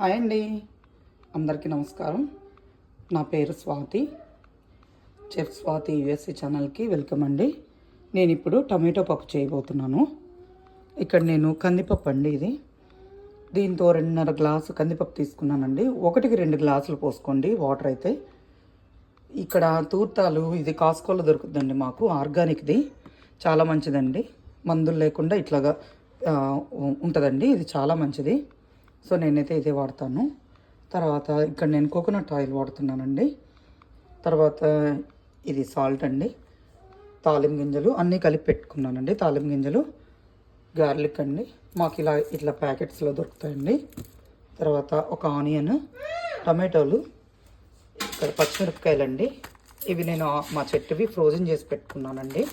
Hi అండి, అందరికీ నమస్కారం. నా పేరు స్వాతి. చెఫ్ స్వాతి యుఎస్ఏ ఛానల్కి వెల్కమ్ అండి. నేను ఇప్పుడు టమాటో పప్పు చేయబోతున్నాను. ఇక్కడ నేను కందిపప్పు అండి, దీంతో 2.5 గ్లాసు కందిపప్పు తీసుకున్నానండి. 1-2 గ్లాసులు పోసుకోండి వాటర్ అయితే. ఇక్కడ తూర్తాలు ఇది కాస్కోలో దొరుకుతుందండి, మాకు ఆర్గానిక్ది, చాలా మంచిదండి. మందులు లేకుండా ఇట్లాగా ఉంటుందండి, ఇది చాలా మంచిది. సో నేనైతే ఇదే వాడతాను. తర్వాత ఇక్కడ నేను కోకోనట్ ఆయిల్ వాడుతున్నానండి. తర్వాత ఇది సాల్ట్ అండి, తాలింపు గింజలు అన్నీ కలిపి పెట్టుకున్నానండి. తాలింపు గింజలు, గార్లిక్ అండి, మాకు ఇట్లా ప్యాకెట్స్లో దొరుకుతాయండి. తర్వాత ఒక ఆనియన్, టమాటోలు, ఇక్కడ పచ్చిమిరపకాయలు అండి, ఇవి నేను మా చెట్టువి ఫ్రోజన్ చేసి పెట్టుకున్నానండి.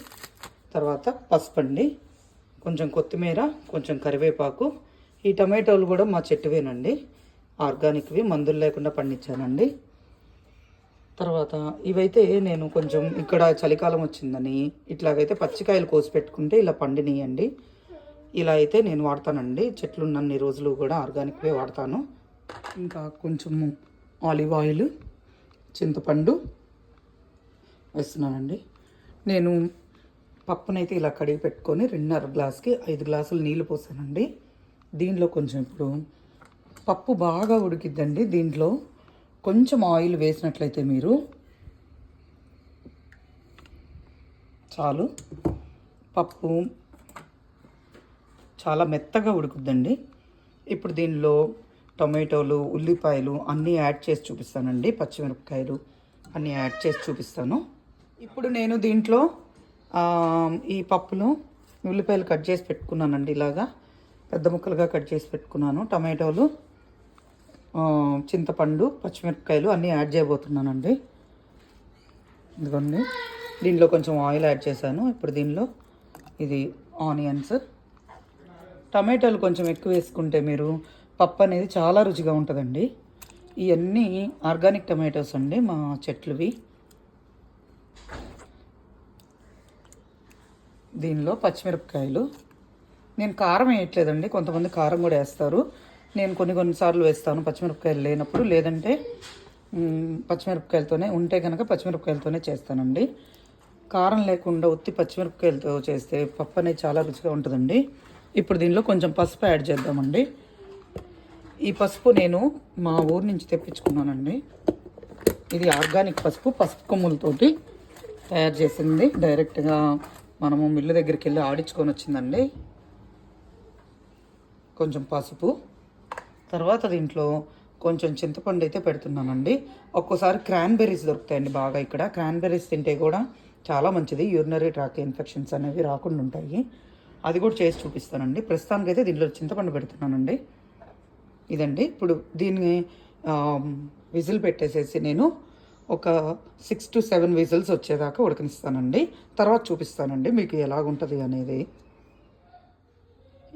తర్వాత పసుపు అండి, కొంచెం కొత్తిమీర, కొంచెం కరివేపాకు. ఈ టమాటోలు కూడా మా చెట్టువేనండి, ఆర్గానిక్వి, మందులు లేకుండా పండించానండి. తర్వాత ఇవైతే నేను కొంచెం ఇక్కడ చలికాలం వచ్చిందని ఇట్లాగైతే పచ్చికాయలు కోసి పెట్టుకుంటే ఇలా పండినీయండి. ఇలా అయితే నేను వాడతానండి, చెట్లున్నన్ని రోజులు కూడా ఆర్గానిక్వే వాడతాను. ఇంకా కొంచెము ఆలివ్ ఆయిల్, చింతపండు వేస్తున్నానండి. నేను పప్పునైతే ఇలా కడిగి పెట్టుకొని 2.5 గ్లాసుకి 5 గ్లాసులు నీళ్ళు పోసానండి. దీనిలో కొంచెం ఇప్పుడు పప్పు బాగా ఉడికిద్దండి. దీంట్లో కొంచెం ఆయిల్ వేసినట్లయితే మీరు చాలు, పప్పు చాలా మెత్తగా ఉడుకుద్దండి. ఇప్పుడు దీనిలో టొమాటోలు, ఉల్లిపాయలు అన్నీ యాడ్ చేసి చూపిస్తానండి, పచ్చిమిరపకాయలు అన్నీ యాడ్ చేసి చూపిస్తాను. ఇప్పుడు నేను దీంట్లో ఈ పప్పులో ఉల్లిపాయలు కట్ చేసి పెట్టుకున్నానండి, ఇలాగా పెద్ద ముక్కలుగా కట్ చేసి పెట్టుకున్నాను. టమాటోలు, చింతపండు, పచ్చిమిరపకాయలు అన్నీ యాడ్ చేయబోతున్నానండి. ఇదిగోండి, దీనిలో కొంచెం ఆయిల్ యాడ్ చేశాను. ఇప్పుడు దీనిలో ఇది ఆనియన్స్, టమాటోలు కొంచెం ఎక్కువ వేసుకుంటే మీరు పప్పు అనేది చాలా రుచిగా ఉంటుందండి. ఇవన్నీ ఆర్గానిక్ టమాటోస్ అండి, మా చెట్లువి. దీనిలో పచ్చిమిరపకాయలు, నేను కారం వేయట్లేదండి, కొంతమంది కారం కూడా వేస్తారు. నేను కొన్నిసార్లు వేస్తాను పచ్చిమిరపకాయలు లేనప్పుడు, లేదంటే పచ్చిమిరపకాయలతోనే ఉంటే కనుక పచ్చిమిరపకాయలతోనే చేస్తానండి. కారం లేకుండా ఉత్తి పచ్చిమిరపకాయలతో చేస్తే పప్పు అనేది చాలా రుచిగా ఉంటుందండి. ఇప్పుడు దీనిలో కొంచెం పసుపు యాడ్ చేద్దామండి. ఈ పసుపు నేను మా ఊరు నుంచి తెప్పించుకున్నానండి. ఇది ఆర్గానిక్ పసుపు, పసుపు కొమ్ములతోటి తయారు చేసింది, డైరెక్ట్గా మనము మిల్లు దగ్గరికి వెళ్ళి ఆడించుకొని వచ్చిందండి. కొంచెం పసుపు, తర్వాత దీంట్లో కొంచెం చింతపండు అయితే పెడుతున్నానండి. ఒక్కోసారి క్రాన్బెర్రీస్ దొరుకుతాయండి బాగా, ఇక్కడ క్రాన్బెర్రీస్ తింటే కూడా చాలా మంచిది, యూరినరీ ట్రాక్ ఇన్ఫెక్షన్స్ అనేవి రాకుండా ఉంటాయి. అది కూడా చేసి చూపిస్తానండి. ప్రస్తుతానికైతే దీంట్లో చింతపండు పెడుతున్నానండి. ఇదండి, ఇప్పుడు దీన్ని విజిల్ పెట్టేసేసి నేను ఒక 6 to 7 విజిల్స్ వచ్చేదాకా ఉడకనిస్తానండి. తర్వాత చూపిస్తానండి మీకు ఎలాగుంటుంది అనేది.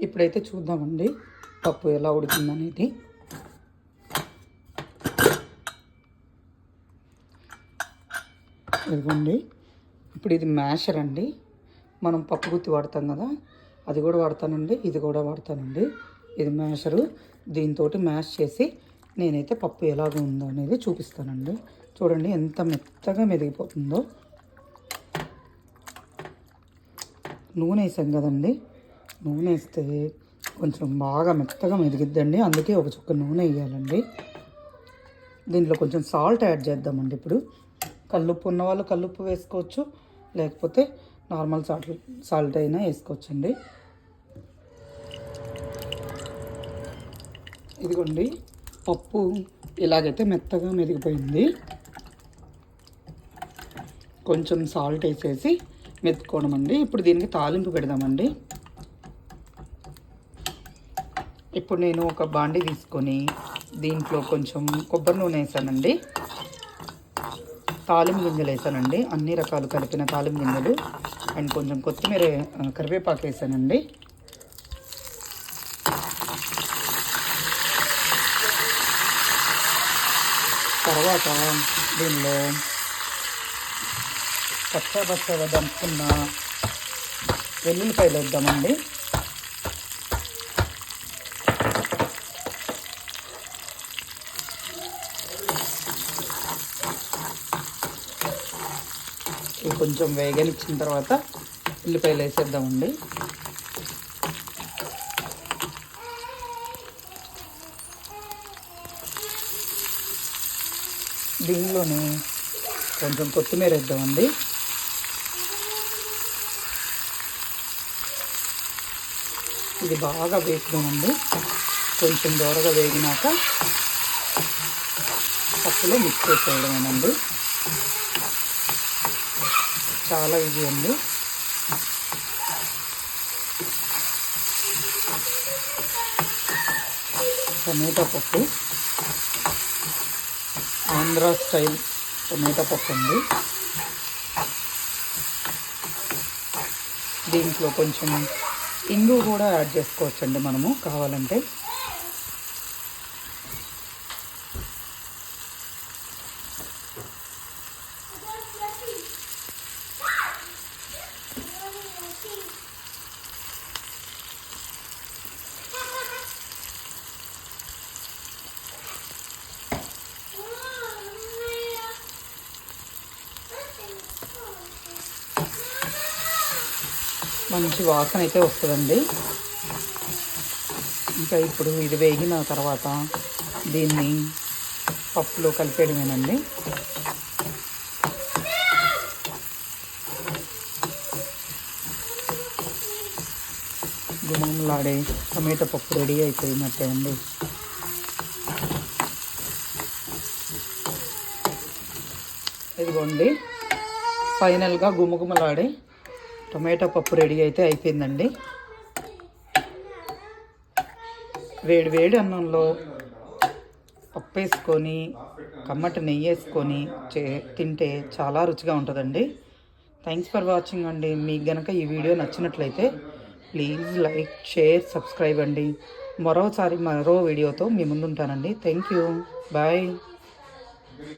ఇప్పుడైతే చూద్దామండి పప్పు ఎలా ఉడికిందనేది. ఇదిగోండి, ఇప్పుడు ఇది మ్యాషర్ అండి, మనం పప్పు గుత్తి వాడతాం కదా, అది కూడా వాడతానండి, ఇది కూడా వాడతానండి. ఇది మ్యాషరు, దీంతో మ్యాష్ చేసి నేనైతే పప్పు ఎలాగ ఉందో అనేది చూపిస్తానండి. చూడండి ఎంత మెత్తగా మెదిగిపోతుందో. నూనె వేసాం కదండి, నూనె వేస్తే కొంచెం బాగా మెత్తగా మెదిగిద్దండి, అందుకే ఒక చుక్క నూనె వేయాలండి. దీంట్లో కొంచెం సాల్ట్ యాడ్ చేద్దామండి. ఇప్పుడు కల్లుప్పు ఉన్న వాళ్ళు కల్లుప్పు వేసుకోవచ్చు, లేకపోతే నార్మల్ సాల్ట్ అయినా వేసుకోవచ్చండి. ఇదిగోండి, పప్పు ఇలాగైతే మెత్తగా మెదిగిపోయింది. కొంచెం సాల్ట్ వేసేసి మెత్తుకోవడం అండి. ఇప్పుడు దీనికి తాలింపు పెడదామండి. ఇప్పుడు నేను ఒక బాండి తీసుకొని దీంట్లో కొంచెం కొబ్బరి నూనె వేసానండి, తాలింపు గింజలు వేసానండి, అన్ని రకాలు కలిపిన తాలింపు గింజలు, అండ్ కొంచెం కొత్తిమీర, కరివేపాకు వేసానండి. తర్వాత దీనిలో పచ్చగా దంపుకున్న వెల్లుల్లిపాయలు వేద్దామండి. కొంచెం వేగనిచ్చిన తర్వాత ఉల్లిపాయలు వేసేద్దామండి. దీనిలోనే కొంచెం కొత్తిమీర వేద్దామండి. ఇది బాగా వేసుకున్నామండి. కొంచెం దూరగా వేగినాక పప్పులో మిక్స్ చేసేయడమేనండి. చాలా ఈజీ అండి. టమాటా పప్పు ఆంధ్ర స్టైల్ టమాటా పప్పు అండి. దీంట్లో కొంచెం ఇంగు కూడా యాడ్ చేసుకోవచ్చండి మనము కావాలంటే. మంచి వాసన అయితే వస్తుందండి. ఇంకా ఇప్పుడు ఇది వేగిన తర్వాత దీన్ని పప్పులో కలిపేయడమేనండి. గుమగుమలాడే టమాటా పప్పు రెడీ అయిపోయినట్టే అండి. ఇదిగోండి, ఫైనల్గా గుమగుమలాడే టమాటా పప్పు రెడీ అయితే అయిపోయిందండి. వేడి వేడి అన్నంలో పప్పు వేసుకొని కమ్మటి నెయ్యి వేసుకొని తింటే చాలా రుచిగా ఉంటుందండి. థ్యాంక్స్ ఫర్ వాచింగ్ అండి. మీకు గనక ఈ వీడియో నచ్చినట్లయితే ప్లీజ్ లైక్, షేర్, సబ్స్క్రైబ్ అండి. మరో వీడియోతో మీ ముందుంటానండి. Thank you. బాయ్.